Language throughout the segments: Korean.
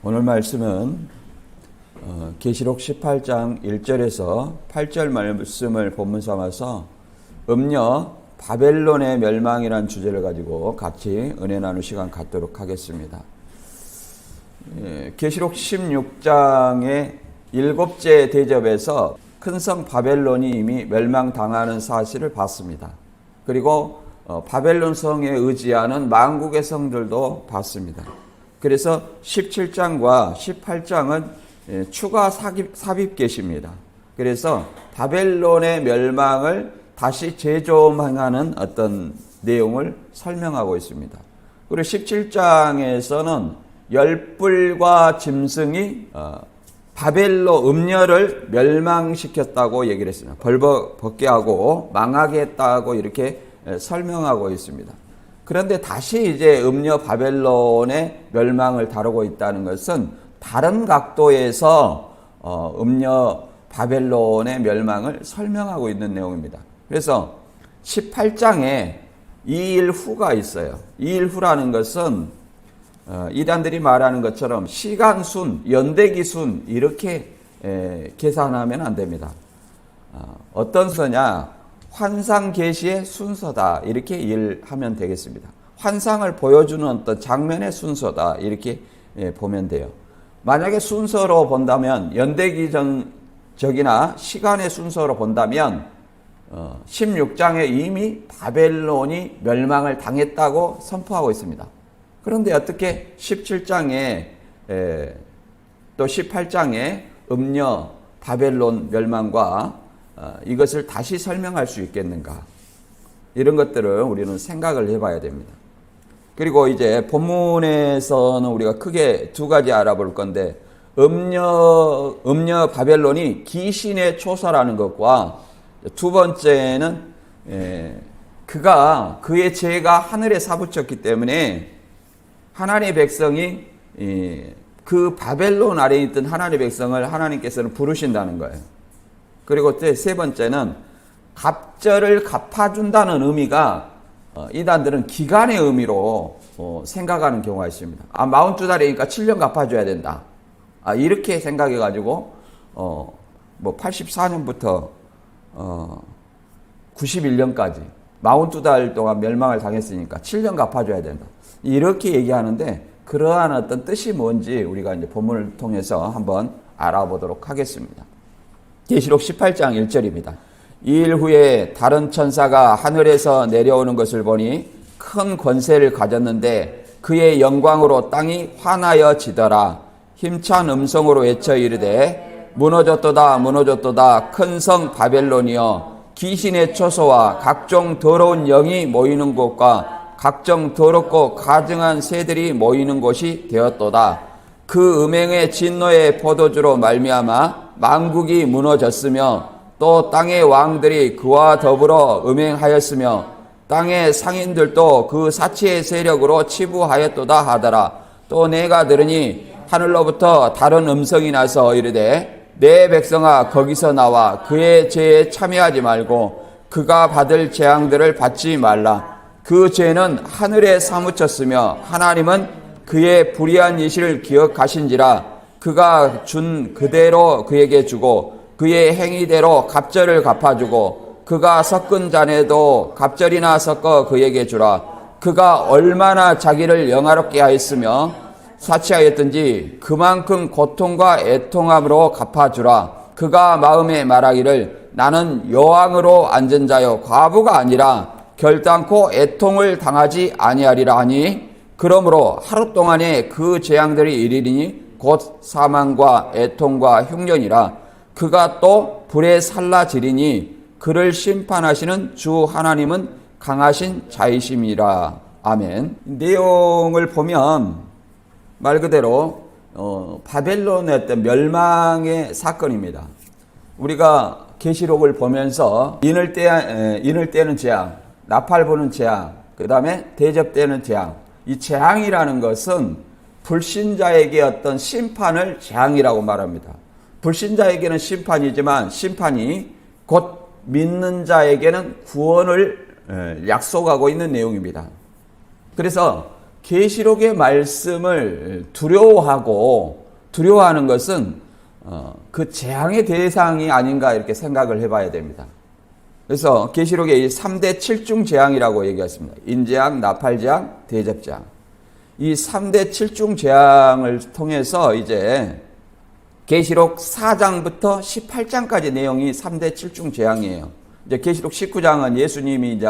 오늘 말씀은 계시록 18장 1절에서 8절 말씀을 본문 삼아서 음녀 바벨론의 멸망이라는 주제를 가지고 같이 은혜 나눌 시간 갖도록 하겠습니다. 계시록 16장의 7째 대접에서 큰 성 바벨론이 이미 멸망당하는 사실을 봤습니다. 그리고 바벨론 성에 의지하는 만국의 성들도 봤습니다. 그래서 17장과 18장은 추가 삽입 계시입니다. 그래서 바벨론의 멸망을 다시 재조명하는 어떤 내용을 설명하고 있습니다. 그리고 17장에서는 열불과 짐승이 바벨론 음녀를 멸망시켰다고 얘기를 했습니다. 벌벌벗게 하고 망하게 했다고 이렇게 설명하고 있습니다. 그런데 다시 이제 음녀 바벨론의 멸망을 다루고 있다는 것은 다른 각도에서 음녀 바벨론의 멸망을 설명하고 있는 내용입니다. 그래서 18장에 2일 후가 있어요. 2일 후라는 것은 이단들이 말하는 것처럼 시간순, 연대기순 이렇게 계산하면 안 됩니다. 어떤 순서냐? 환상 계시의 순서다 이렇게 이해하면 되겠습니다. 환상을 보여주는 어떤 장면의 순서다 이렇게 보면 돼요. 만약에 순서로 본다면 연대기적이나 시간의 순서로 본다면 16장에 이미 바벨론이 멸망을 당했다고 선포하고 있습니다. 그런데 어떻게 17장에 또 18장에 음녀 바벨론 멸망과 이것을 다시 설명할 수 있겠는가? 이런 것들을 우리는 생각을 해봐야 됩니다. 그리고 이제 본문에서는 우리가 크게 두 가지 알아볼 건데 음녀 바벨론이 귀신의 초사라는 것과 두 번째는 그의 죄가 하늘에 사붙였기 때문에 하나님의 백성이 그 바벨론 아래에 있던 하나님의 백성을 하나님께서는 부르신다는 거예요. 그리고 세 번째는 갑절을 갚아준다는 의미가 이단들은 기간의 의미로 생각하는 경우가 있습니다. 42달이니까 7년 갚아줘야 된다. 이렇게 생각해가지고 84년부터 91년까지 42달 동안 멸망을 당했으니까 7년 갚아줘야 된다. 이렇게 얘기하는데 그러한 어떤 뜻이 뭔지 우리가 이제 본문을 통해서 한번 알아보도록 하겠습니다. 계시록 18장 1절입니다. 2일 후에 다른 천사가 하늘에서 내려오는 것을 보니 큰 권세를 가졌는데 그의 영광으로 땅이 환하여 지더라. 힘찬 음성으로 외쳐 이르되 무너졌도다 무너졌도다 큰 성 바벨론이여 귀신의 초소와 각종 더러운 영이 모이는 곳과 각종 더럽고 가증한 새들이 모이는 곳이 되었도다. 그 음행의 진노의 포도주로 말미암아 만국이 무너졌으며 또 땅의 왕들이 그와 더불어 음행하였으며 땅의 상인들도 그 사치의 세력으로 치부하였도다 하더라. 또 내가 들으니 하늘로부터 다른 음성이 나서 이르되 내 백성아 거기서 나와 그의 죄에 참여하지 말고 그가 받을 재앙들을 받지 말라. 그 죄는 하늘에 사무쳤으며 하나님은 그의 불의한 일을 기억하신지라. 그가 준 그대로 그에게 주고 그의 행위대로 갑절을 갚아주고 그가 섞은 잔에도 갑절이나 섞어 그에게 주라. 그가 얼마나 자기를 영화롭게 하였으며 사치하였든지 그만큼 고통과 애통함으로 갚아주라. 그가 마음에 말하기를 나는 여왕으로 앉은 자요 과부가 아니라 결단코 애통을 당하지 아니하리라 하니 그러므로 하루 동안에 그 재앙들이 이르리니 곧 사망과 애통과 흉년이라. 그가 또 불에 살라지리니 그를 심판하시는 주 하나님은 강하신 자이심이라. 아멘. 내용을 보면 말 그대로 바벨론의 어떤 멸망의 사건입니다. 우리가 계시록을 보면서 인을 떼는 재앙, 나팔 부는 재앙, 그 다음에 대접되는 재앙. 이 재앙이라는 것은 불신자에게 어떤 심판을 재앙이라고 말합니다. 불신자에게는 심판이지만 심판이 곧 믿는 자에게는 구원을 약속하고 있는 내용입니다. 그래서 계시록의 말씀을 두려워하는 것은 그 재앙의 대상이 아닌가 이렇게 생각을 해봐야 됩니다. 그래서 계시록에 이 3대 7중 재앙이라고 얘기했습니다. 인재앙, 나팔재앙, 대접재앙. 이 3대 7중 재앙을 통해서 이제 계시록 4장부터 18장까지 내용이 3대 7중 재앙이에요. 이제 계시록 19장은 예수님이 이제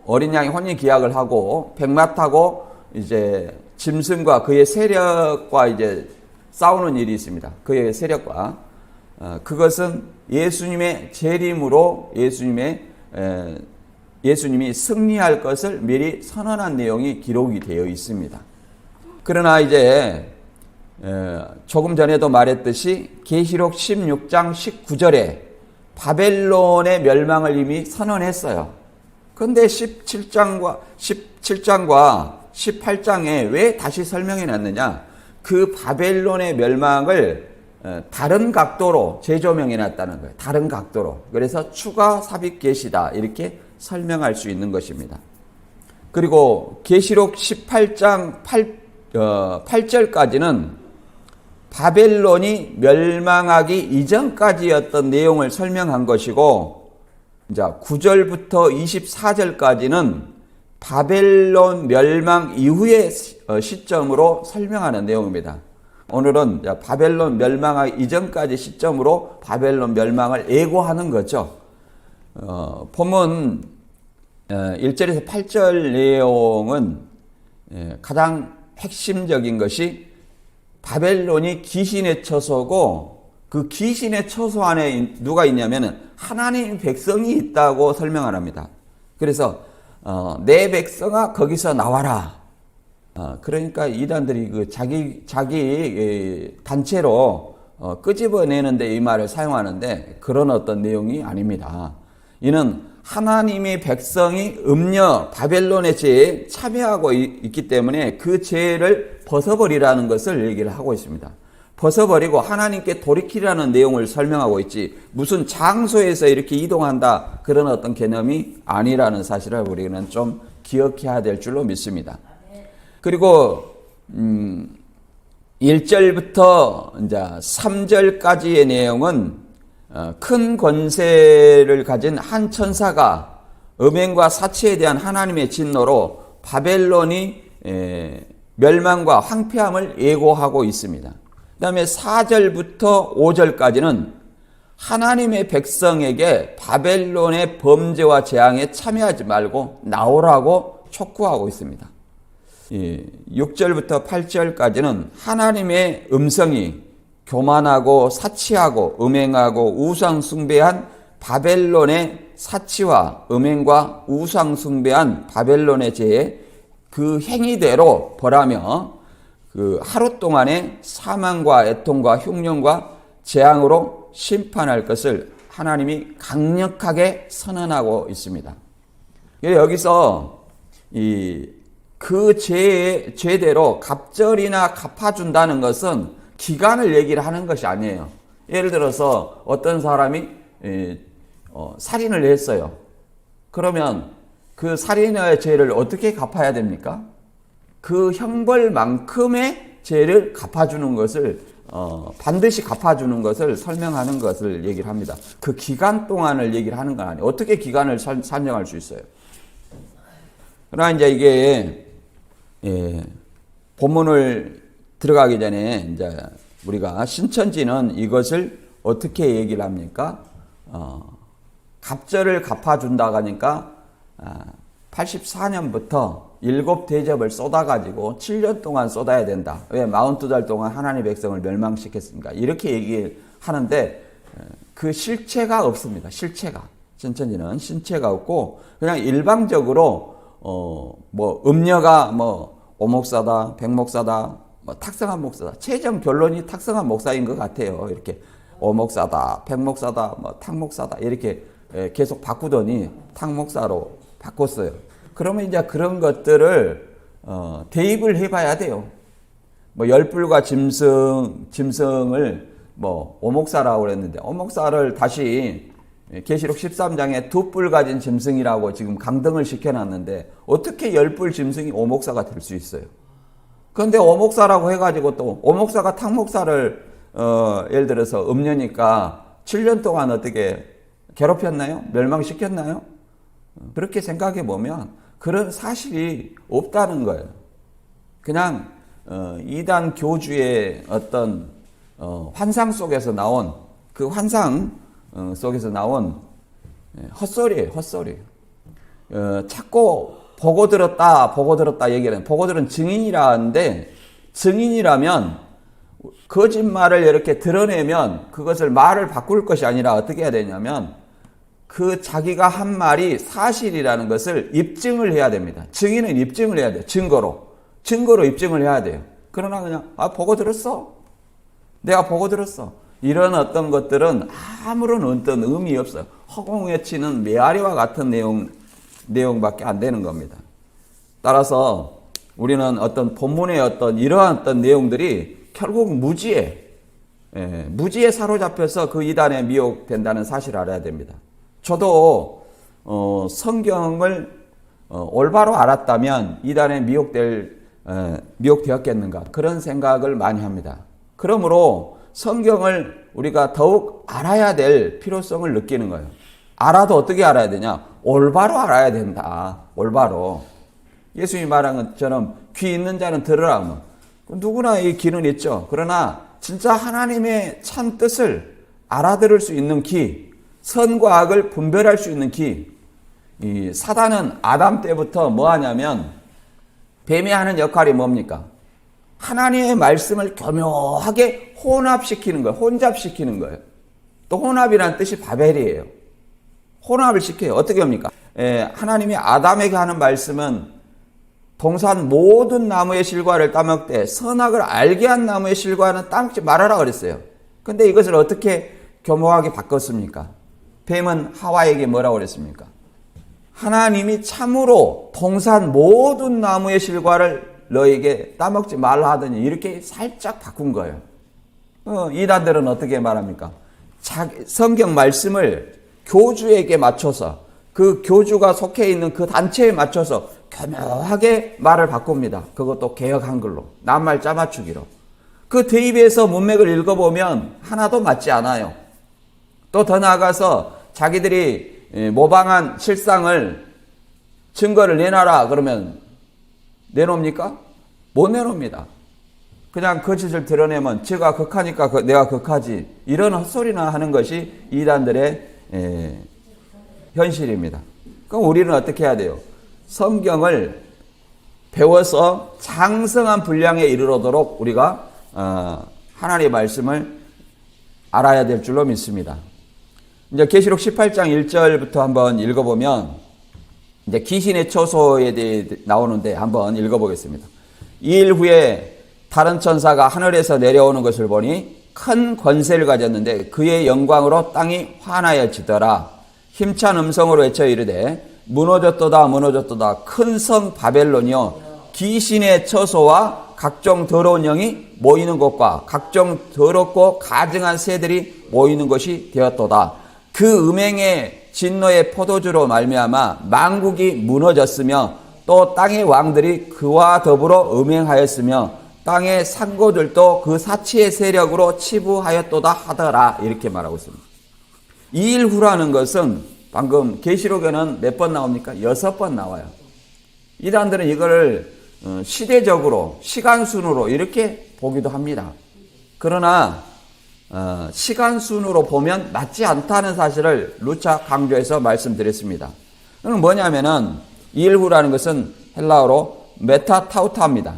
어린 양의 혼인 기약을 하고 백마 타고 이제 짐승과 그의 세력과 이제 싸우는 일이 있습니다. 그의 세력과 그것은 예수님의 재림으로 예수님이 승리할 것을 미리 선언한 내용이 기록이 되어 있습니다. 그러나 이제 조금 전에도 말했듯이 계시록 16장 19절에 바벨론의 멸망을 이미 선언했어요. 그런데 17장과 18장에 왜 다시 설명해 놨느냐? 그 바벨론의 멸망을 다른 각도로 재조명해 놨다는 거예요. 다른 각도로. 그래서 추가 삽입 계시다 이렇게 설명할 수 있는 것입니다. 그리고 계시록 18장 8절까지는 바벨론이 멸망하기 이전까지였던 내용을 설명한 것이고, 이제 9절부터 24절까지는 바벨론 멸망 이후의 시점으로 설명하는 내용입니다. 오늘은 바벨론 멸망하기 이전까지 시점으로 바벨론 멸망을 예고하는 거죠. 본문 1절에서 8절 내용은 가장 핵심적인 것이 바벨론이 귀신의 처소고, 그 귀신의 처소 안에 누가 있냐면 하나님 백성이 있다고 설명을 합니다. 그래서 내 백성아 거기서 나와라. 그러니까 이단들이 그 자기 단체로 끄집어내는데 이 말을 사용하는데 그런 어떤 내용이 아닙니다. 이는 하나님의 백성이 음녀 바벨론의 죄에 참여하고 있기 때문에 그 죄를 벗어버리라는 것을 얘기를 하고 있습니다. 벗어버리고 하나님께 돌이키라는 내용을 설명하고 있지, 무슨 장소에서 이렇게 이동한다 그런 어떤 개념이 아니라는 사실을 우리는 좀 기억해야 될 줄로 믿습니다. 그리고 1절부터 이제 3절까지의 내용은 큰 권세를 가진 한 천사가 음행과 사치에 대한 하나님의 진노로 바벨론이 멸망과 황폐함을 예고하고 있습니다. 그 다음에 4절부터 5절까지는 하나님의 백성에게 바벨론의 범죄와 재앙에 참여하지 말고 나오라고 촉구하고 있습니다. 6절부터 8절까지는 하나님의 음성이 교만하고 사치하고 음행하고 우상 숭배한 바벨론의 사치와 음행과 우상 숭배한 바벨론의 죄에 그 행위대로 벌하며 그 하루 동안의 사망과 애통과 흉년과 재앙으로 심판할 것을 하나님이 강력하게 선언하고 있습니다. 여기서 그 죄대로 갑절이나 갚아준다는 것은 기간을 얘기를 하는 것이 아니에요. 예를 들어서 어떤 사람이 살인을 했어요. 그러면 그 살인의 죄를 어떻게 갚아야 됩니까? 그 형벌만큼의 죄를 갚아주는 것을 반드시 갚아주는 것을 설명하는 것을 얘기를 합니다. 그 기간 동안을 얘기를 하는 건 아니에요. 어떻게 기간을 산정할 수 있어요? 그러나 이제 이게 본문을 들어가기 전에 이제 우리가 신천지는 이것을 어떻게 얘기를 합니까? 갑절을 갚아준다고 하니까 84년부터 7대접을 쏟아가지고 7년 동안 쏟아야 된다. 왜? 42달 동안 하나님의 백성을 멸망시켰으니까. 이렇게 얘기하는데 그 실체가 없습니다. 실체가. 신천지는 실체가 없고 그냥 일방적으로 뭐 음녀가 뭐 오목사다, 백목사다, 뭐 탁성한 목사다. 최종 결론이 탁성한 목사인 것 같아요. 이렇게 오목사다, 백목사다, 뭐 탁목사다 이렇게 계속 바꾸더니 탁목사로 바꿨어요. 그러면 이제 그런 것들을 대입을 해봐야 돼요. 뭐 열불과 짐승을 뭐 오목사라고 그랬는데 오목사를 다시 계시록 13장에 두 뿔 가진 짐승이라고 지금 강등을 시켜놨는데 어떻게 10뿔 짐승이 오목사가 될 수 있어요? 그런데 오목사라고 해가지고 또 오목사가 탕목사를 예를 들어서 음녀니까 7년 동안 어떻게 괴롭혔나요? 멸망시켰나요? 그렇게 생각해 보면 그런 사실이 없다는 거예요. 그냥 이단 교주의 어떤 환상 속에서 나온 그 환상 속에서 나온 헛소리예요. 헛소리. 자꾸 보고 들었다 얘기하는, 보고 들은 증인이라는데, 증인이라면 거짓말을 이렇게 드러내면 그것을 말을 바꿀 것이 아니라 어떻게 해야 되냐면 그 자기가 한 말이 사실이라는 것을 입증을 해야 됩니다. 증인은 입증을 해야 돼요. 증거로 입증을 해야 돼요. 그러나 그냥 보고 들었어. 내가 보고 들었어. 이런 어떤 것들은 아무런 어떤 의미 없어요. 허공에 치는 메아리와 같은 내용밖에 안 되는 겁니다. 따라서 우리는 어떤 본문의 어떤 이러한 어떤 내용들이 결국 무지에 사로잡혀서 그 이단에 미혹된다는 사실을 알아야 됩니다. 저도 성경을 올바로 알았다면 이단에 미혹되었겠는가 그런 생각을 많이 합니다. 그러므로 성경을 우리가 더욱 알아야 될 필요성을 느끼는 거예요. 알아도 어떻게 알아야 되냐? 올바로 알아야 된다. 올바로. 예수님이 말한 것처럼 귀 있는 자는 들으라. 누구나 이 귀는 있죠. 그러나 진짜 하나님의 참 뜻을 알아들을 수 있는 귀, 선과 악을 분별할 수 있는 귀. 이 사단은 아담 때부터 뭐 하냐면 뱀이 하는 역할이 뭡니까? 하나님의 말씀을 교묘하게 혼합시키는 거예요. 혼잡시키는 거예요. 또 혼합이라는 뜻이 바벨이에요. 혼합을 시켜요. 어떻게 합니까? 하나님이 아담에게 하는 말씀은 동산 모든 나무의 실과를 따먹되 선악을 알게 한 나무의 실과는 따먹지 말아라 그랬어요. 근데 이것을 어떻게 교묘하게 바꿨습니까? 뱀은 하와에게 뭐라고 그랬습니까? 하나님이 참으로 동산 모든 나무의 실과를 너에게 따먹지 말라 하더니 이렇게 살짝 바꾼 거예요. 이단들은 어떻게 말합니까? 성경 말씀을 교주에게 맞춰서 그 교주가 속해 있는 그 단체에 맞춰서 교묘하게 말을 바꿉니다. 그것도 개역 한글로, 낱말 짜맞추기로. 그 대입에서 문맥을 읽어보면 하나도 맞지 않아요. 또 더 나아가서 자기들이 모방한 실상을 증거를 내놔라 그러면 내놓습니까? 못 내놓습니다. 그냥 거짓을 드러내면 제가 극하니까 내가 극하지. 이런 헛소리나 하는 것이 이단들의 현실입니다. 그럼 우리는 어떻게 해야 돼요? 성경을 배워서 장성한 분량에 이르도록 우리가 하나님의 말씀을 알아야 될 줄로 믿습니다. 이제 계시록 18장 1절부터 한번 읽어보면 이제 귀신의 처소에 대해 나오는데 한번 읽어보겠습니다. 2일 후에 다른 천사가 하늘에서 내려오는 것을 보니 큰 권세를 가졌는데 그의 영광으로 땅이 환하여지더라. 힘찬 음성으로 외쳐 이르되 무너졌도다 무너졌도다 큰 성 바벨론이여 귀신의 처소와 각종 더러운 영이 모이는 곳과 각종 더럽고 가증한 새들이 모이는 곳이 되었도다. 그 음행의 진노의 포도주로 말미암아 만국이 무너졌으며 또 땅의 왕들이 그와 더불어 음행하였으며 땅의 산고들도 그 사치의 세력으로 치부하였도다 하더라. 이렇게 말하고 있습니다. 2일 후라는 것은 방금 계시록에는 몇 번 나옵니까? 6번 나와요. 이단들은 이거를 시대적으로 시간순으로 이렇게 보기도 합니다. 그러나 시간순으로 보면 맞지 않다는 사실을 누차 강조해서 말씀드렸습니다. 그건 뭐냐면은 2일 후라는 것은 헬라어로 메타타우타입니다.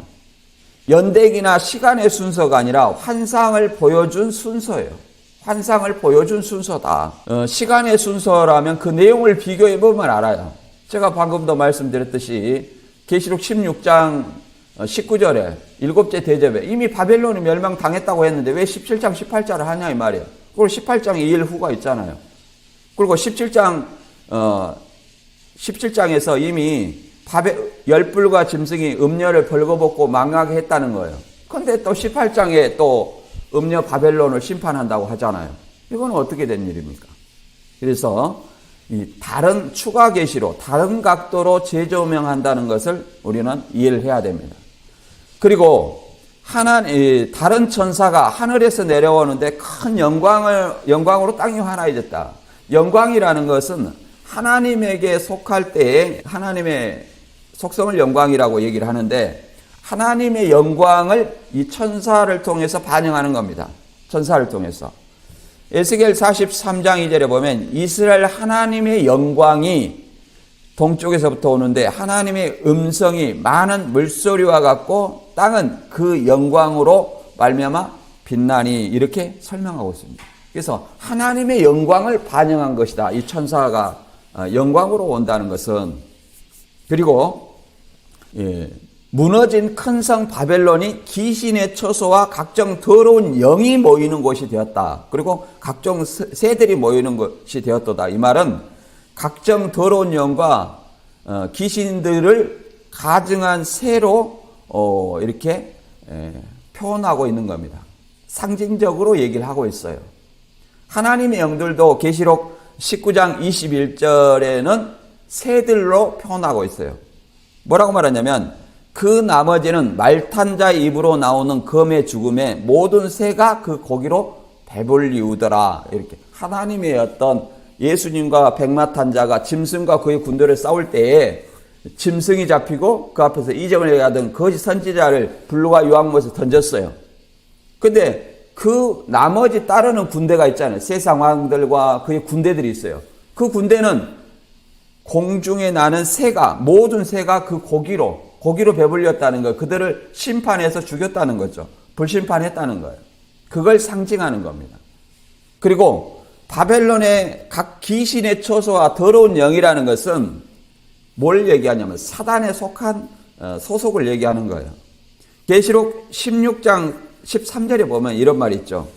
연대기나 시간의 순서가 아니라 환상을 보여준 순서예요. 환상을 보여준 순서다. 시간의 순서라면 그 내용을 비교해 보면 알아요. 제가 방금도 말씀드렸듯이 계시록 16장 19절에 일곱째 대접에 이미 바벨론이 멸망당했다고 했는데 왜 17장 18절을 하냐 이 말이에요. 그리고 18장 2일 후가 있잖아요. 그리고 17장에서 이미 열불과 짐승이 음녀를 벌거벗고 망하게 했다는 거예요. 그런데 또 18장에 또 음녀 바벨론을 심판한다고 하잖아요. 이건 어떻게 된 일입니까? 그래서 이 다른 추가 계시로 다른 각도로 재조명한다는 것을 우리는 이해를 해야 됩니다. 그리고 다른 천사가 하늘에서 내려오는데 큰 영광으로 땅이 환해졌다. 영광이라는 것은 하나님에게 속할 때에 하나님의 속성을 영광이라고 얘기를 하는데, 하나님의 영광을 이 천사를 통해서 반영하는 겁니다. 천사를 통해서. 에스겔 43장 2절에 보면 이스라엘 하나님의 영광이 동쪽에서부터 오는데 하나님의 음성이 많은 물소리와 같고 땅은 그 영광으로 말미암아 빛나니, 이렇게 설명하고 있습니다. 그래서 하나님의 영광을 반영한 것이다. 이 천사가 영광으로 온다는 것은. 그리고 무너진 큰 성 바벨론이 귀신의 처소와 각종 더러운 영이 모이는 곳이 되었다. 그리고 각종 새들이 모이는 곳이 되었도다. 이 말은 각종 더러운 영과 귀신들을 가증한 새로 이렇게 표현하고 있는 겁니다. 상징적으로 얘기를 하고 있어요. 하나님의 영들도 계시록 19장 21절에는 새들로 표현하고 있어요. 뭐라고 말하냐면 그 나머지는 말탄 자의 입으로 나오는 검의 죽음에 모든 새가 그 고기로 배불리우더라. 이렇게 하나님의 어떤 예수님과 백마탄 자가 짐승과 그의 군대를 싸울 때에 짐승이 잡히고 그 앞에서 이정을 하던 거짓 선지자를 불과 유황못에 던졌어요. 근데 그 나머지 따르는 군대가 있잖아요. 세상 왕들과 그의 군대들이 있어요. 그 군대는 공중에 나는 새가, 모든 새가 그 고기로 배불렸다는 거, 그들을 심판해서 죽였다는 거죠. 불심판했다는 거예요. 그걸 상징하는 겁니다. 그리고 바벨론의 각 귀신의 처소와 더러운 영이라는 것은 뭘 얘기하냐면 사단에 속한 소속을 얘기하는 거예요. 계시록 16장 13절에 보면 이런 말이 있죠.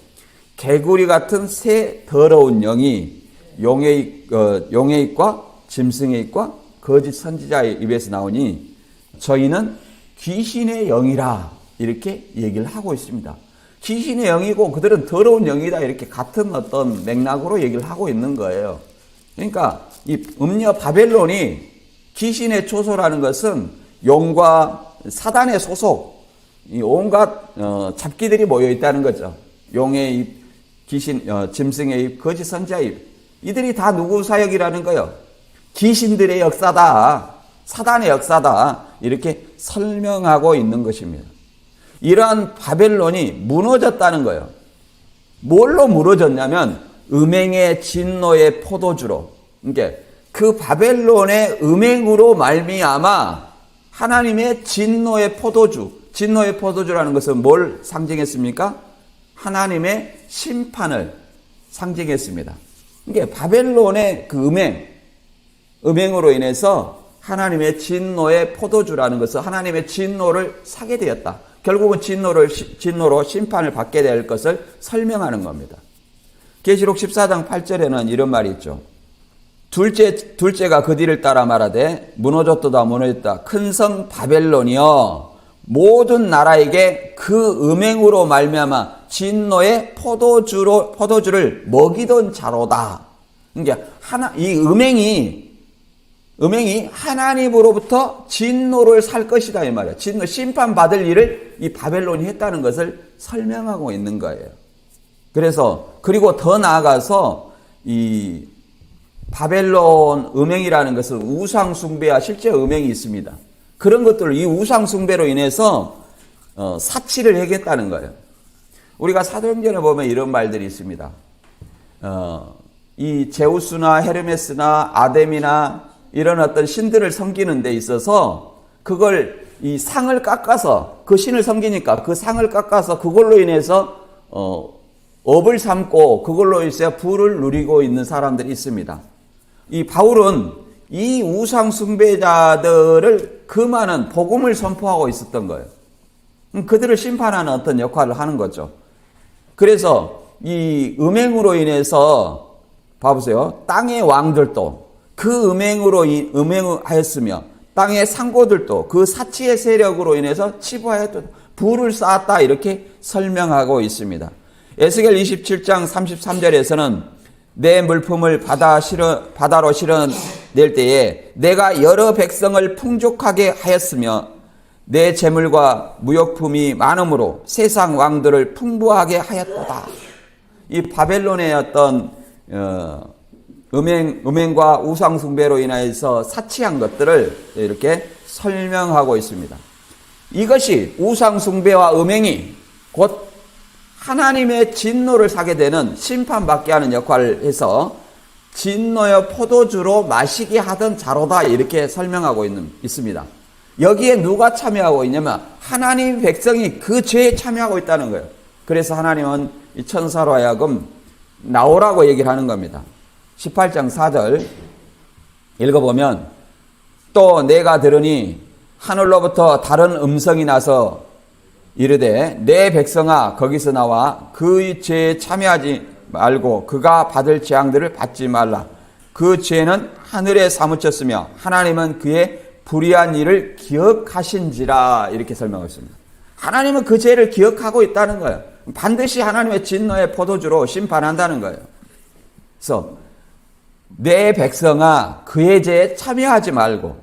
개구리 같은 새 더러운 영이 용의 입과 짐승의 입과 거짓 선지자의 입에서 나오니 저희는 귀신의 영이라, 이렇게 얘기를 하고 있습니다. 귀신의 영이고 그들은 더러운 영이다, 이렇게 같은 어떤 맥락으로 얘기를 하고 있는 거예요. 그러니까 이 음녀 바벨론이 귀신의 초소라는 것은 용과 사단의 소속, 이 온갖 잡기들이 모여 있다는 거죠. 용의 입, 짐승의 입, 거짓 선지자의 입, 이들이 다 누구 사역이라는 거예요? 귀신들의 역사다, 사단의 역사다, 이렇게 설명하고 있는 것입니다. 이러한 바벨론이 무너졌다는 거예요. 뭘로 무너졌냐면 음행의 진노의 포도주로. 그러니까 그 바벨론의 음행으로 말미암아 하나님의 진노의 포도주라는 것은 뭘 상징했습니까? 하나님의 심판을 상징했습니다. 그러니까 바벨론의 그 음행으로 인해서 하나님의 진노의 포도주라는 것은 하나님의 진노를 사게 되었다. 결국은 진노로 심판을 받게 될 것을 설명하는 겁니다. 계시록 14장 8절에는 이런 말이 있죠. 둘째가 그 뒤를 따라 말하되 무너졌도다 무너졌다. 큰 성 바벨론이여 모든 나라에게 그 음행으로 말미암아 진노의 포도주를 먹이던 자로다. 그러니까 이 음행이 하나님으로부터 진노를 살 것이다, 이 말이에요. 진노, 심판받을 일을 이 바벨론이 했다는 것을 설명하고 있는 거예요. 그리고 더 나아가서 이 바벨론 음행이라는 것은 우상숭배와 실제 음행이 있습니다. 그런 것들을 이 우상숭배로 인해서 사치를 하겠다는 거예요. 우리가 사도행전에 보면 이런 말들이 있습니다. 이 제우스나 헤르메스나 아뎀이나 이런 어떤 신들을 섬기는 데 있어서 그걸 이 상을 깎아서 그 신을 섬기니까 그 상을 깎아서 그걸로 인해서 업을 삼고 그걸로 인해서 부를 누리고 있는 사람들이 있습니다. 이 바울은 이 우상 숭배자들을 금하는 복음을 선포하고 있었던 거예요. 그들을 심판하는 어떤 역할을 하는 거죠. 그래서 이 음행으로 인해서 봐보세요. 땅의 왕들도 그 음행하였으며 땅의 상고들도 그 사치의 세력으로 인해서 치부하였다, 부를 쌓았다, 이렇게 설명하고 있습니다. 에스겔 27장 33절에서는 내 물품을 바다로 실어낼 때에 내가 여러 백성을 풍족하게 하였으며 내 재물과 무역품이 많음으로 세상 왕들을 풍부하게 하였도다. 이 바벨론의 어떤 음행과 우상숭배로 인하여서 사치한 것들을 이렇게 설명하고 있습니다. 이것이 우상숭배와 음행이 곧 하나님의 진노를 사게 되는 심판받게 하는 역할을 해서 진노의 포도주로 마시게 하던 자로다, 이렇게 설명하고 있습니다. 여기에 누가 참여하고 있냐면 하나님 백성이 그 죄에 참여하고 있다는 거예요. 그래서 하나님은 이 천사로 하여금 나오라고 얘기를 하는 겁니다. 18장 4절 읽어보면 또 내가 들으니 하늘로부터 다른 음성이 나서 이르되 내 백성아 거기서 나와 그의 죄에 참여하지 말고 그가 받을 재앙들을 받지 말라. 그 죄는 하늘에 사무쳤으며 하나님은 그의 불의한 일을 기억하신지라, 이렇게 설명했습니다. 하나님은 그 죄를 기억하고 있다는 거예요. 반드시 하나님의 진노의 포도주로 심판한다는 거예요. 그래서 내 백성아 그의 죄에 참여하지 말고,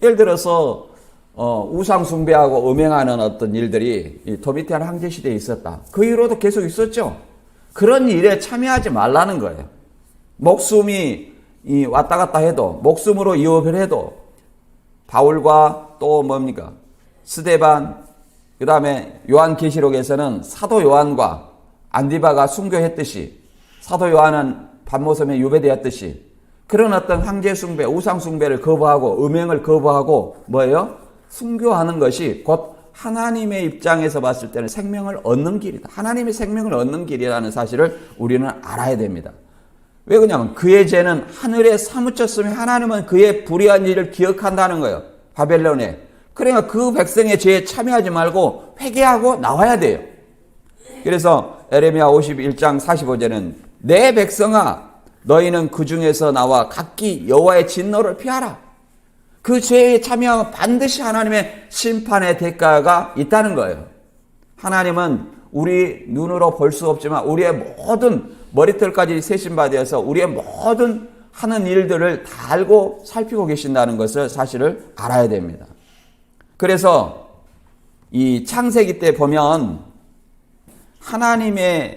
예를 들어서 우상 숭배하고 음행하는 어떤 일들이 이 도미티안 황제 시대에 있었다. 그 이후로도 계속 있었죠. 그런 일에 참여하지 말라는 거예요. 목숨이 왔다 갔다 해도, 목숨으로 이업을 해도 바울과 또 뭡니까? 스데반, 그 다음에 요한계시록에서는 사도 요한과 안디바가 순교했듯이, 사도 요한은 반모섬에 유배되었듯이, 그런 어떤 황제 숭배, 우상 숭배를 거부하고 음행을 거부하고 뭐예요? 순교하는 것이 곧 하나님의 입장에서 봤을 때는 생명을 얻는 길이다. 하나님의 생명을 얻는 길이라는 사실을 우리는 알아야 됩니다. 왜 그러냐면 그의 죄는 하늘에 사무쳤으며 하나님은 그의 불의한 일을 기억한다는 거예요. 바벨론에. 그러니까 그 백성의 죄에 참여하지 말고 회개하고 나와야 돼요. 그래서 에레미야 51장 45절은 내 백성아 너희는 그 중에서 나와 각기 여호와의 진노를 피하라. 그 죄에 참여하면 반드시 하나님의 심판의 대가가 있다는 거예요. 하나님은 우리 눈으로 볼 수 없지만 우리의 모든 머리털까지 세심받아서 우리의 모든 하는 일들을 다 알고 살피고 계신다는 것을 사실을 알아야 됩니다. 그래서 이 창세기 때 보면 하나님이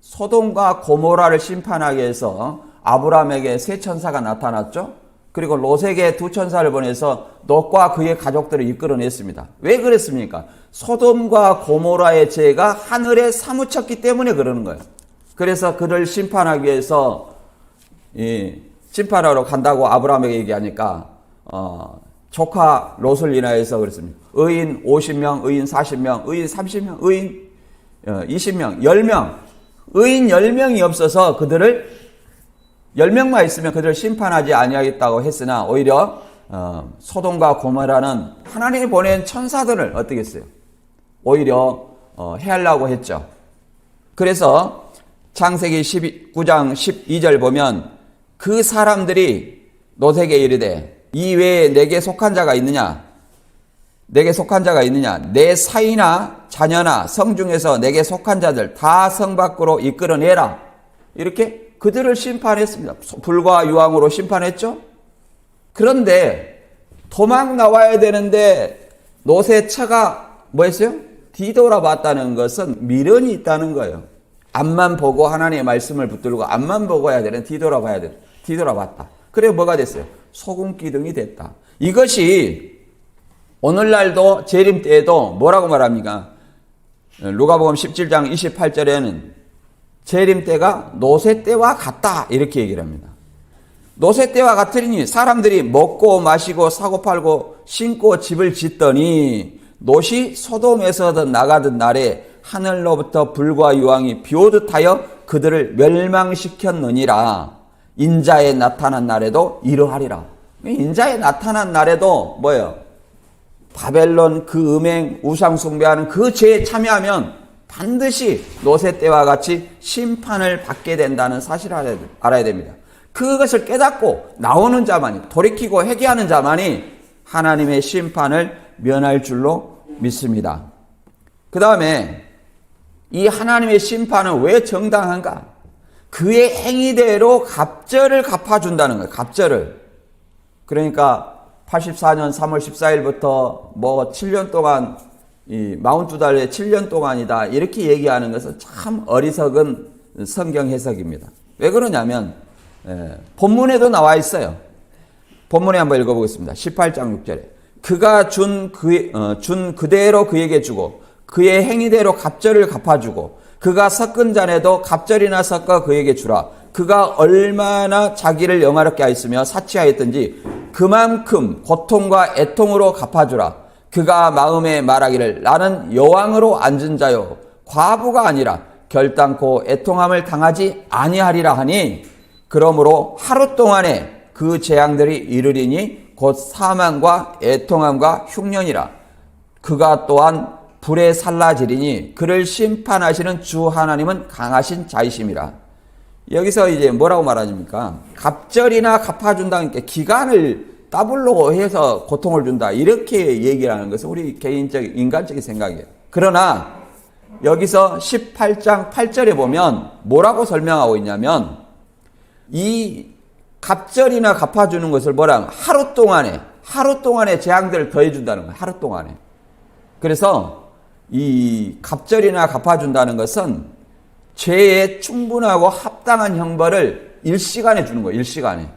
소돔과 고모라를 심판하기 위해서 아브라함에게 세 천사가 나타났죠. 그리고 롯에게 두 천사를 보내서 롯과 그의 가족들을 이끌어냈습니다. 왜 그랬습니까? 소돔과 고모라의 죄가 하늘에 사무쳤기 때문에 그러는 거예요. 그래서 그를 심판하기 위해서 심판하러 간다고 아브라함에게 얘기하니까 조카 롯을 인하여서 그랬습니다. 의인 50명, 의인 40명, 의인 30명, 의인 20명, 10명, 의인 10명이 없어서 그들을 10명만 있으면 그들을 심판하지 아니하겠다고 했으나 오히려 소돔과 고모라는 하나님이 보낸 천사들을 어떻게 했어요? 오히려 해하려고 했죠. 그래서 창세기 19장 12절 보면 그 사람들이 롯에게 이르되 이 외에 내게 속한 자가 있느냐? 내게 속한 자가 있느냐? 내 사이나 자녀나 성 중에서 내게 속한 자들 다 성 밖으로 이끌어내라. 이렇게 그들을 심판했습니다. 불과 유황으로 심판했죠. 그런데 도망 나와야 되는데 롯의 처가 뭐 했어요? 뒤돌아봤다는 것은 미련이 있다는 거예요. 앞만 보고 하나님의 말씀을 붙들고 앞만 보고 해야 되는 뒤돌아봐야 돼. 뒤돌아봤다. 그래 뭐가 됐어요? 소금 기둥이 됐다. 이것이 오늘날도 재림 때에도 뭐라고 말합니까? 누가복음 17장 28절에는 재림 때가 노새 때와 같다 이렇게 얘기를 합니다. 노새 때와 같으니 사람들이 먹고 마시고 사고 팔고 신고 집을 짓더니 롯이 소돔에서 나가던 날에 하늘로부터 불과 유황이 비오듯 하여 그들을 멸망시켰느니라. 인자에 나타난 날에도 이러하리라. 인자에 나타난 날에도 뭐예요? 바벨론 그 음행 우상 숭배하는 그 죄에 참여하면 반드시 노새 때와 같이 심판을 받게 된다는 사실을 알아야 됩니다. 그것을 깨닫고 나오는 자만이, 돌이키고 회개하는 자만이 하나님의 심판을 면할 줄로 믿습니다. 그 다음에 이 하나님의 심판은 왜 정당한가? 그의 행위대로 갑절을 갚아준다는 거예요. 갑절을. 그러니까 84년 3월 14일부터 뭐 7년 동안 이 42달에 7년 동안이다 이렇게 얘기하는 것은 참 어리석은 성경 해석입니다. 왜 그러냐면 본문에도 나와 있어요. 본문에 한번 읽어보겠습니다. 18장 6절에 그가 준 그대로 그에게 주고 그의 행위대로 갑절을 갚아주고 그가 섞은 잔에도 갑절이나 섞어 그에게 주라. 그가 얼마나 자기를 영화롭게 하였으며 사치하였든지 그만큼 고통과 애통으로 갚아주라. 그가 마음에 말하기를 나는 여왕으로 앉은 자요 과부가 아니라 결단코 애통함을 당하지 아니하리라 하니 그러므로 하루 동안에 그 재앙들이 이르리니 곧 사망과 애통함과 흉년이라. 그가 또한 불에 살라지리니 그를 심판하시는 주 하나님은 강하신 자이심이라. 여기서 이제 뭐라고 말하십니까? 갑절이나 갚아준다는 게 기간을 더블로 해서 고통을 준다 이렇게 얘기를 하는 것은 우리 개인적 인간적인 생각이에요. 그러나 여기서 18장 8절에 보면 뭐라고 설명하고 있냐면 이 갑절이나 갚아주는 것을 뭐라 하루 동안에 재앙들을 더해준다는 거예요. 하루 동안에. 그래서 이 갑절이나 갚아준다는 것은 죄에 충분하고 합당한 형벌을 일시간에 주는 거예요. 일시간에.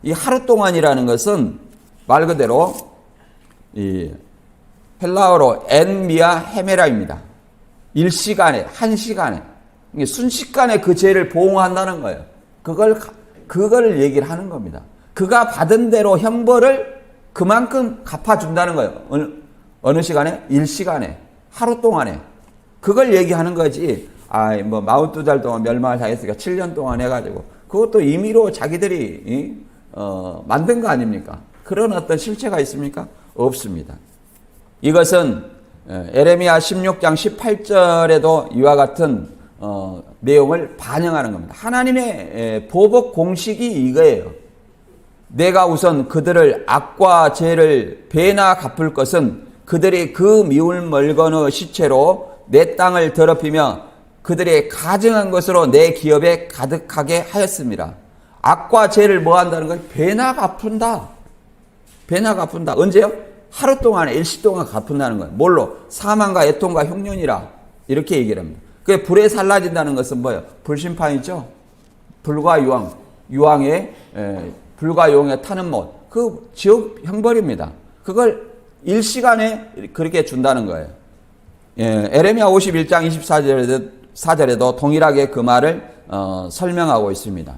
이 하루 동안이라는 것은 말 그대로 이 헬라어로 엔미아 헤메라입니다. 일시간에, 한 시간에, 순식간에 그 죄를 보응한다는 거예요. 그걸 얘기를 하는 겁니다. 그가 받은 대로 형벌을 그만큼 갚아준다는 거예요. 어느 시간에? 일시간에, 하루 동안에. 그걸 얘기하는 거지. 뭐 42달 동안 멸망을 당했으니까 7년 동안 해가지고 그것도 임의로 자기들이 만든 거 아닙니까? 그런 어떤 실체가 있습니까? 없습니다. 이것은 에레미야 16장 18절에도 이와 같은 내용을 반영하는 겁니다. 하나님의 보복 공식이 이거예요. 내가 우선 그들을 악과 죄를 배나 갚을 것은 그들이 그 미울 멀건의 시체로 내 땅을 더럽히며 그들의 가증한 것으로 내 기업에 가득하게 하였습니다. 악과 죄를 뭐 한다는 거예요? 배나 갚는다. 배나 갚는다. 언제요? 하루 동안에 일시 동안 갚는다는 거예요. 뭘로? 사망과 애통과 흉년이라 이렇게 얘기를 합니다. 그 불에 살라진다는 것은 뭐예요? 불심판이죠. 불과 유황에 불과 용에 타는 못. 그 지옥 형벌입니다. 그걸 일시간에 그렇게 준다는 거예요. 에레미야 51장 24절에도 동일하게 그 말을 설명하고 있습니다.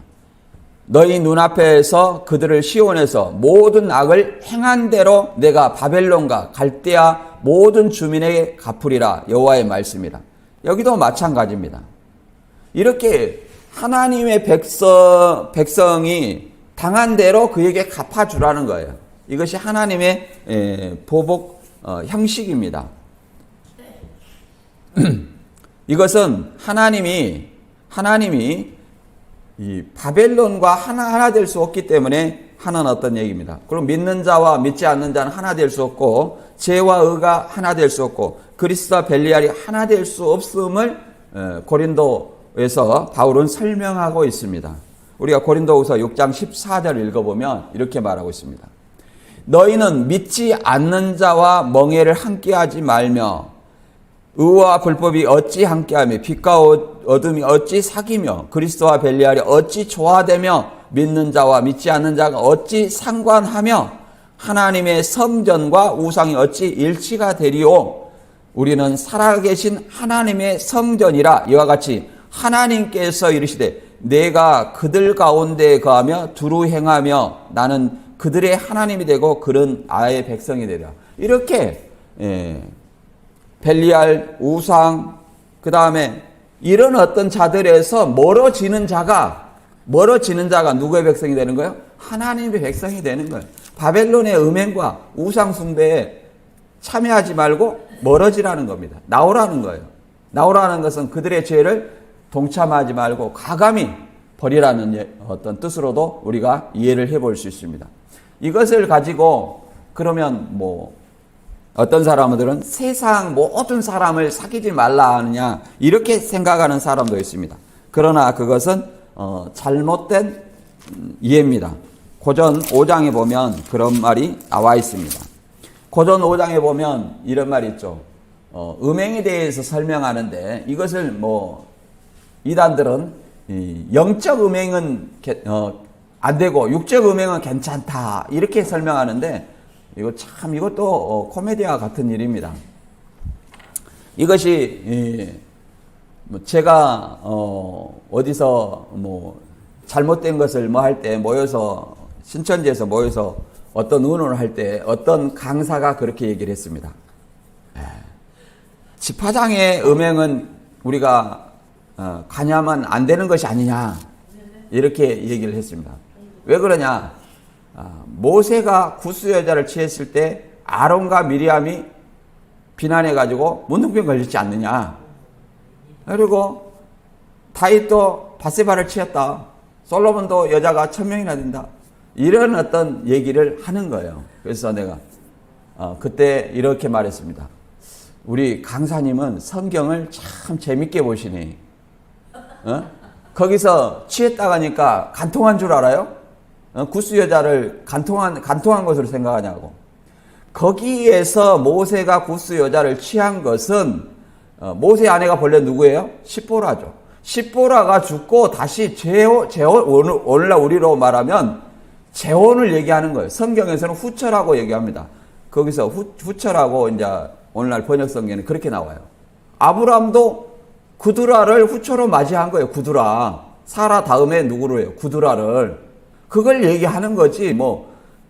너희 눈앞에서 그들을 시온에서 모든 악을 행한 대로 내가 바벨론과 갈대아 모든 주민에게 갚으리라 여호와의 말씀이라. 여기도 마찬가지입니다. 이렇게 하나님의 백성이 당한 대로 그에게 갚아주라는 거예요. 이것이 하나님의 보복 형식입니다. 이것은 하나님이 이 바벨론과 하나 될 수 없기 때문에 하는 어떤 얘기입니다. 그럼 믿는 자와 믿지 않는 자는 하나 될 수 없고 죄와 의가 하나 될 수 없고 그리스도와 벨리알이 하나 될 수 없음을 고린도에서 바울은 설명하고 있습니다. 우리가 고린도후서 6장 14절을 읽어보면 이렇게 말하고 있습니다. 너희는 믿지 않는 자와 멍에를 함께하지 말며 의와 불법이 어찌 함께하며 빛과 어둠이 어찌 사귀며 그리스도와 벨리알이 어찌 조화되며 믿는 자와 믿지 않는 자가 어찌 상관하며 하나님의 성전과 우상이 어찌 일치가 되리오. 우리는 살아계신 하나님의 성전이라. 이와 같이 하나님께서 이르시되 내가 그들 가운데 거하며 두루 행하며 나는 그들의 하나님이 되고 그는 나의 백성이 되리라. 이렇게 벨리알, 우상, 그 다음에 이런 어떤 자들에서 멀어지는 자가 누구의 백성이 되는 거예요? 하나님의 백성이 되는 거예요. 바벨론의 음행과 우상 숭배에 참여하지 말고 멀어지라는 겁니다. 나오라는 거예요. 나오라는 것은 그들의 죄를 동참하지 말고 과감히 버리라는 어떤 뜻으로도 우리가 이해를 해볼 수 있습니다. 이것을 가지고 그러면 어떤 사람들은 세상 모든 사람을 사귀지 말라 하느냐 이렇게 생각하는 사람도 있습니다. 그러나 그것은 잘못된 이해입니다. 고전 5장에 보면 그런 말이 나와 있습니다. 고전 5장에 보면 이런 말이 있죠. 음행에 대해서 설명하는데 이것을 이단들은 영적 음행은 안 되고 육적 음행은 괜찮다 이렇게 설명하는데 이것도 코미디와 같은 일입니다. 이것이 제가 어디서 잘못된 것을 할 때 모여서 신천지에서 모여서 어떤 의논을 할 때 어떤 강사가 그렇게 얘기를 했습니다. 집화장의 음행은 우리가 관여하면 안 되는 것이 아니냐 이렇게 얘기를 했습니다. 왜 그러냐? 모세가 구스 여자를 취했을 때 아론과 미리암이 비난해가지고 문둥병 걸리지 않느냐. 그리고 다윗도 바세바를 취했다. 솔로몬도 여자가 1000명이나 된다. 이런 어떤 얘기를 하는 거예요. 그래서 내가 그때 이렇게 말했습니다. 우리 강사님은 성경을 참 재밌게 보시네. 거기서 취했다고 하니까 간통한 줄 알아요? 구스 여자를 간통한 것으로 생각하냐고. 거기에서 모세가 구스 여자를 취한 것은 모세 아내가 본래 누구예요? 십보라죠. 십보라가 죽고 다시 오늘날 우리로 말하면 재혼을 얘기하는 거예요. 성경에서는 후처라고 얘기합니다. 거기서 후처라고 이제 오늘날 번역 성경에는 그렇게 나와요. 아브라함도 구두라를 후처로 맞이한 거예요. 구두라. 사라 다음에 누구로 해요? 구두라를. 그걸 얘기하는 거지.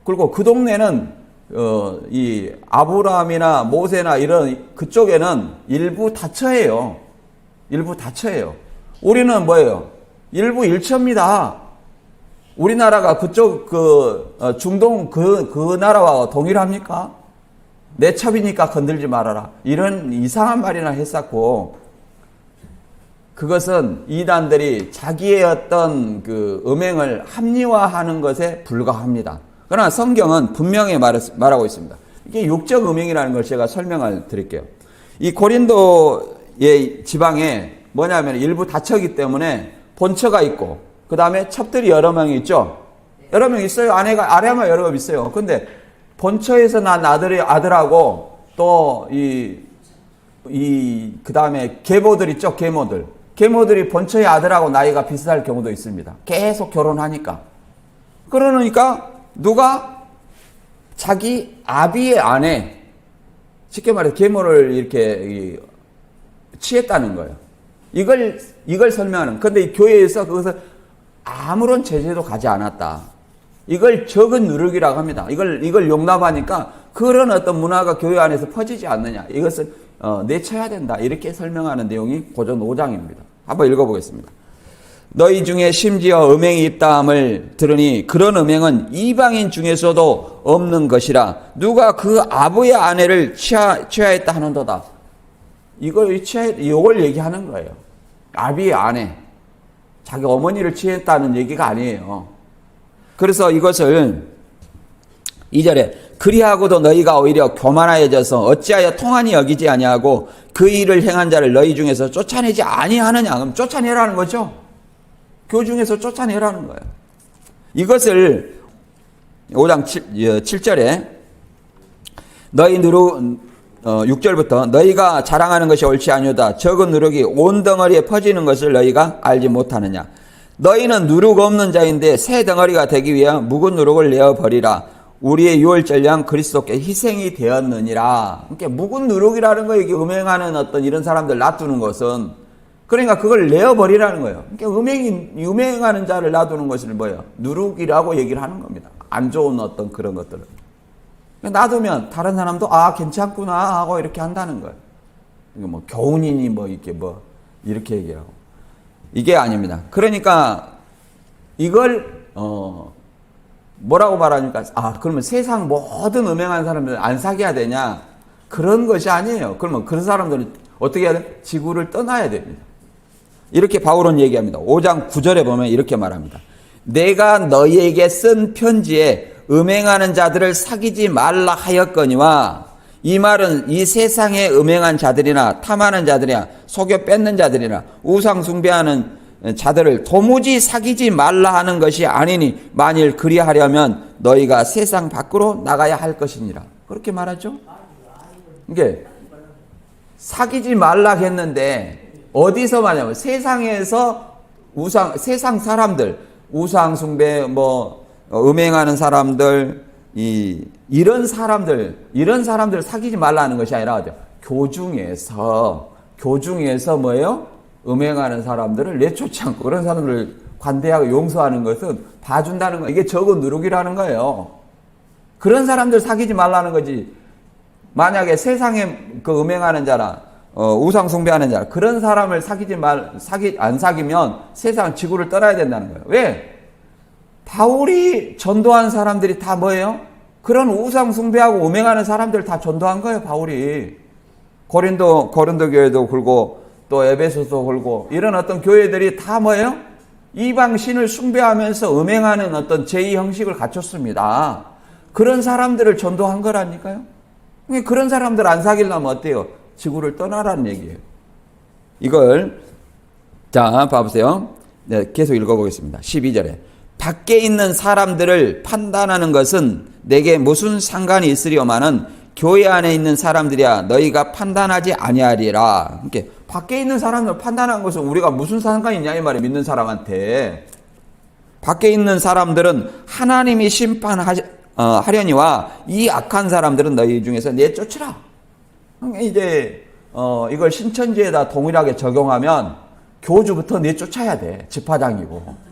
그리고 그 동네는 이 아브라함이나 모세나 이런 그쪽에는 일부 다처예요. 일부 다처예요. 우리는 뭐예요? 일부 일처입니다. 우리나라가 그쪽 중동 그 나라와 동일합니까? 내 첩이니까 건들지 말아라. 이런 이상한 말이나 했었고, 그것은 이단들이 자기의 어떤 음행을 합리화하는 것에 불과합니다. 그러나 성경은 분명히 말하고 있습니다. 이게 육적 음행이라는 걸 제가 설명을 드릴게요. 이 고린도의 지방에 뭐냐면 일부 다처이기 때문에 본처가 있고, 그 다음에 첩들이 여러 명이 있죠. 여러 명 있어요. 아내가 여러 명 있어요. 근데 본처에서 난 아들하고 또 그 다음에 계모들 있죠. 계모들이 본처의 아들하고 나이가 비슷할 경우도 있습니다. 계속 결혼하니까. 그러니까 누가 자기 아비의 아내, 쉽게 말해서 계모를 이렇게 취했다는 거예요. 이걸 설명하는. 근데 이 교회에서 그것을 아무런 제재도 가지 않았다. 이걸 적은 누룩이라고 합니다. 이걸 용납하니까 그런 어떤 문화가 교회 안에서 퍼지지 않느냐. 이것을 내쳐야 된다. 이렇게 설명하는 내용이 고전 5장입니다. 한번 읽어보겠습니다. 너희 중에 심지어 음행이 있다함을 들으니 그런 음행은 이방인 중에서도 없는 것이라. 누가 그 아부의 아내를 취하였다 하는도다. 이걸 얘기하는 거예요. 아비의 아내. 자기 어머니를 취했다는 얘기가 아니에요. 그래서 이것을 2절에 그리하고도 너희가 오히려 교만하여져서 어찌하여 통한이 여기지 아니하고 그 일을 행한 자를 너희 중에서 쫓아내지 아니하느냐. 그럼 쫓아내라는 거죠. 교회 중에서 쫓아내라는 거예요. 이것을 5장 7절에 너희 누룩 6절부터 너희가 자랑하는 것이 옳지 아니오다. 적은 누룩이 온 덩어리에 퍼지는 것을 너희가 알지 못하느냐. 너희는 누룩 없는 자인데 새 덩어리가 되기 위해 묵은 누룩을 내어버리라. 우리의 유월절량 그리스도께 희생이 되었느니라. 그러니까 묵은 누룩이라는 거, 이게 음행하는 어떤 이런 사람들 놔두는 것은, 그러니까 그걸 내어버리라는 거예요. 그러니까 음행하는 자를 놔두는 것을 뭐예요? 누룩이라고 얘기를 하는 겁니다. 안 좋은 어떤 그런 것들을. 놔두면 다른 사람도 괜찮구나 하고 이렇게 한다는 거예요. 이거 교훈이니 이렇게 얘기하고. 이게 아닙니다. 그러니까 이걸 뭐라고 말하니까 그러면 세상 모든 음행한 사람들은 안 사귀어야 되냐? 그런 것이 아니에요. 그러면 그런 사람들은 어떻게 해야 돼? 지구를 떠나야 됩니다. 이렇게 바울은 얘기합니다. 5장 9절에 보면 이렇게 말합니다. 내가 너희에게 쓴 편지에 음행하는 자들을 사귀지 말라 하였거니와 이 말은 이 세상에 음행한 자들이나 탐하는 자들이나 속여 뺏는 자들이나 우상 숭배하는 자들을 도무지 사귀지 말라 하는 것이 아니니 만일 그리하려면 너희가 세상 밖으로 나가야 할 것이니라. 그렇게 말하죠. 이게 사귀지 말라 했는데 어디서 말하냐면 세상에서 세상 사람들, 우상 숭배, 음행하는 사람들, 이런 사람들 사귀지 말라는 것이 아니라 교중에서 뭐예요? 음행하는 사람들을 내쫓지 않고 그런 사람들을 관대하고 용서하는 것은 봐준다는 거예요. 이게 적어 누르기라는 거예요. 그런 사람들 사귀지 말라는 거지. 만약에 세상에 그 음행하는 자나 우상 숭배하는 자 그런 사람을 안 사귀면 세상 지구를 떠나야 된다는 거예요. 왜? 바울이 전도한 사람들이 다 뭐예요? 그런 우상 숭배하고 음행하는 사람들 다 전도한 거예요. 바울이 고린도 교회도 굴고 또 에베소도 굴고 이런 어떤 교회들이 다 뭐예요? 이방 신을 숭배하면서 음행하는 어떤 제2 형식을 갖췄습니다. 그런 사람들을 전도한 거라니까요. 그런 사람들 안 사귀려면 어때요? 지구를 떠나라는 얘기예요. 이걸 자 봐보세요. 네, 계속 읽어보겠습니다. 12절에 밖에 있는 사람들을 판단하는 것은 내게 무슨 상관이 있으려마는 교회 안에 있는 사람들이야 너희가 판단하지 아니하리라. 이렇게 밖에 있는 사람을 판단하는 것은 우리가 무슨 상관이 있냐 이 말이에요. 믿는 사람한테. 밖에 있는 사람들은 하나님이 심판하려니와 이 악한 사람들은 너희 중에서 내쫓으라. 이제 이걸 신천지에다 동일하게 적용하면 교주부터 내쫓아야 돼. 집화장이고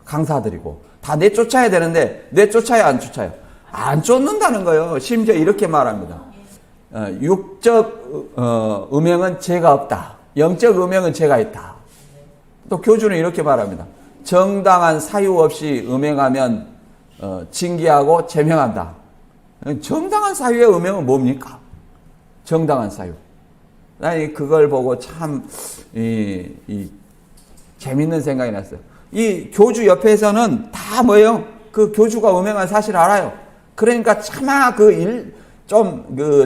강사들이고 다 내쫓아야 되는데 내쫓아요 안 쫓아요? 안 쫓는다는 거예요. 심지어 이렇게 말합니다. 육적 음행은 죄가 없다. 영적 음행은 죄가 있다. 또 교주는 이렇게 말합니다. 정당한 사유 없이 음행하면 징계하고 제명한다. 정당한 사유의 음행은 뭡니까? 정당한 사유. 나 그걸 보고 참 재밌는 생각이 났어요. 이 교주 옆에서는 다 뭐예요? 그 교주가 음행한 사실 알아요. 그러니까 차마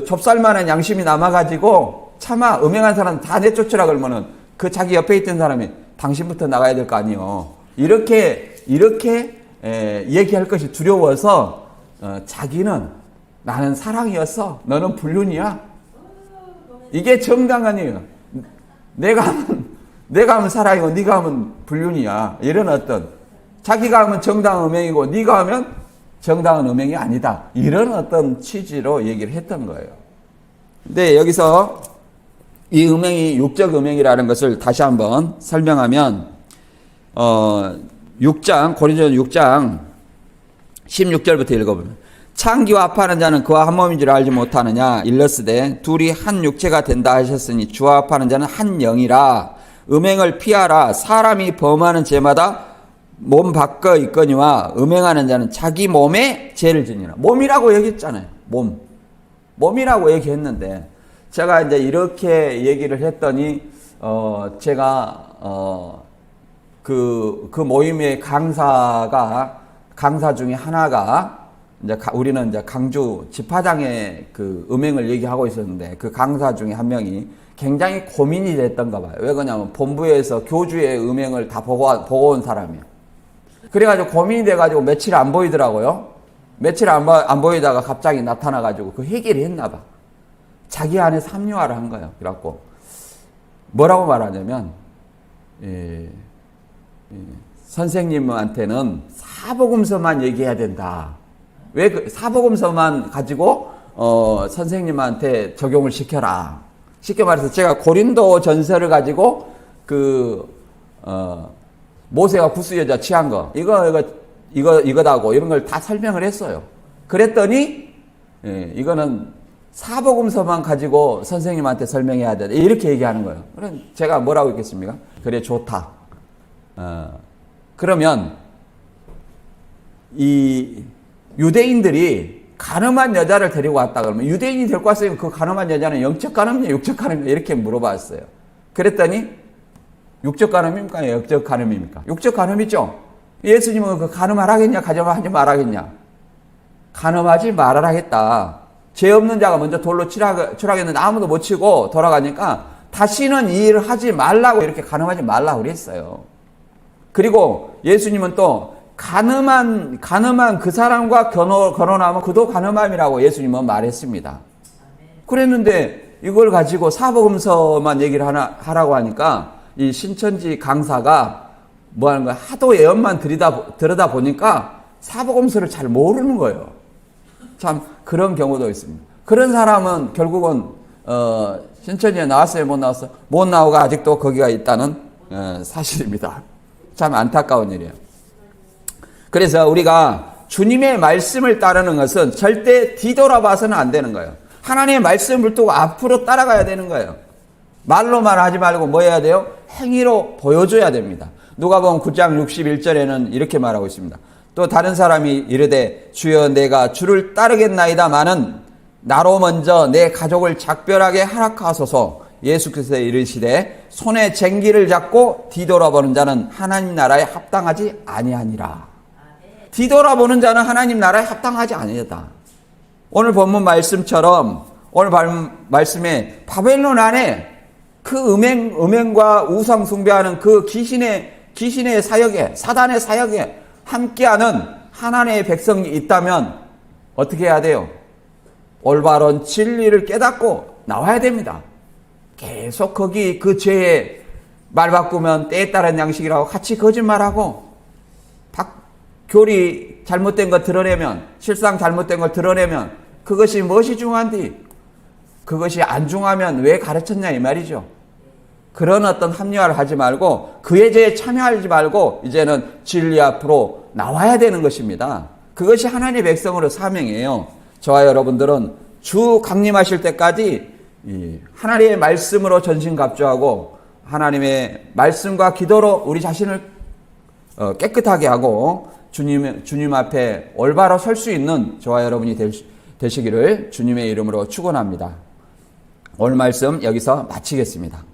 좁쌀만한 양심이 남아가지고 차마 음행한 사람 다 내쫓으라 그러면은 그 자기 옆에 있던 사람이 당신부터 나가야 될 거 아니에요. 이렇게 얘기할 것이 두려워서 자기는 나는 사랑이었어. 너는 불륜이야. 이게 정당한이에요. 내가 하면 사랑이고 네가 하면 불륜이야. 이런 어떤 자기가 하면 정당한 음행이고 네가 하면 정당한 음행이 아니다. 이런 어떤 취지로 얘기를 했던 거예요. 근데 여기서 이 음행이 육적 음행이라는 것을 다시 한번 설명하면 6장 16절부터 읽어보면 창기와 합하는 자는 그와 한 몸인 줄 알지 못하느냐 일러스되 둘이 한 육체가 된다 하셨으니 주와 합하는 자는 한 영이라. 음행을 피하라. 사람이 범하는 죄마다 몸 밖에 있거니와 음행하는 자는 자기 몸에 죄를 지니라. 몸이라고 얘기했잖아요. 몸이라고 얘기했는데 제가 이제 이렇게 얘기를 했더니 제가 그 모임의 강사 중에 하나가 이제 우리는 이제 강주 집화장의 그 음행을 얘기하고 있었는데 그 강사 중에 한 명이 굉장히 고민이 됐던가 봐요. 왜 그러냐면 본부에서 교주의 음행을 다 보고 온 사람이에요. 그래가지고 고민이 돼가지고 며칠 안 보이더라고요. 며칠 안 보이다가 갑자기 나타나가지고 그 얘기를 했나 봐. 자기 안에 합리화를 한 거예요. 그래갖고 뭐라고 말하냐면 선생님한테는 사복음서만 얘기해야 된다. 왜 그 사복음서만 가지고 선생님한테 적용을 시켜라. 쉽게 말해서 제가 고린도 전서를 가지고 모세가 구스 여자 취한 거 이거다고 이런 걸 다 설명을 했어요. 그랬더니 이거는 사복음서만 가지고 선생님한테 설명해야 돼. 이렇게 얘기하는 거예요. 그럼 제가 뭐라고 했겠습니까? 그래 좋다. 그러면 이 유대인들이 가늠한 여자를 데리고 왔다 그러면 유대인이 데리고 왔으면 그 가늠한 여자는 영적 가늠이냐 육적 가늠이냐 이렇게 물어봤어요. 그랬더니 육적 가늠입니까? 영적 가늠입니까? 육적 가늠이죠. 예수님은 그 가늠하라겠냐 가정하지 말아겠냐? 가늠하지 말아라겠다. 죄 없는 자가 먼저 돌로 치라했는데 아무도 못 치고 돌아가니까 다시는 이 일을 하지 말라고, 이렇게 간음하지 말라고 그랬어요. 그리고 예수님은 또 간음한 그 사람과 결혼하면 그도 간음함이라고 예수님은 말했습니다. 그랬는데 이걸 가지고 사복음서만 얘기를 하라고 하니까 이 신천지 강사가 뭐 하는 거야? 하도 예언만 들여다 보니까 사복음서를 잘 모르는 거예요. 참 그런 경우도 있습니다. 그런 사람은 결국은 신천지에 나왔어요? 못 나왔어요? 못 나오고 아직도 거기가 있다는 사실입니다. 참 안타까운 일이에요. 그래서 우리가 주님의 말씀을 따르는 것은 절대 뒤돌아봐서는 안 되는 거예요. 하나님의 말씀을 두고 앞으로 따라가야 되는 거예요. 말로만 하지 말고 뭐 해야 돼요? 행위로 보여줘야 됩니다. 누가복음 9장 61절에는 이렇게 말하고 있습니다. 또 다른 사람이 이르되 주여 내가 주를 따르겠나이다마는 나로 먼저 내 가족을 작별하게 허락하소서. 예수께서 이르시되 손에 쟁기를 잡고 뒤돌아보는 자는 하나님 나라에 합당하지 아니하니라. 뒤돌아보는 자는 하나님 나라에 합당하지 아니하다. 오늘 본문 말씀처럼 오늘 말씀에 바벨론 안에 그 음행과 우상 숭배하는 그 귀신의 사역에, 사단의 사역에 함께하는 하나님의 백성이 있다면 어떻게 해야 돼요? 올바른 진리를 깨닫고 나와야 됩니다. 계속 거기 그 죄에 말 바꾸면 때에 따른 양식이라고 같이 거짓말하고 교리 잘못된 거 드러내면, 실상 잘못된 걸 드러내면 그것이 무엇이 중요한디? 그것이 안 중요하면 왜 가르쳤냐 이 말이죠. 그런 어떤 합리화를 하지 말고 그의 죄에 참여하지 말고 이제는 진리 앞으로 나와야 되는 것입니다. 그것이 하나님의 백성으로 사명이에요. 저와 여러분들은 주 강림하실 때까지 하나님의 말씀으로 전신갑주하고 하나님의 말씀과 기도로 우리 자신을 깨끗하게 하고 주님 앞에 올바로 설 수 있는 저와 여러분이 되시기를 주님의 이름으로 축원합니다. 오늘 말씀 여기서 마치겠습니다.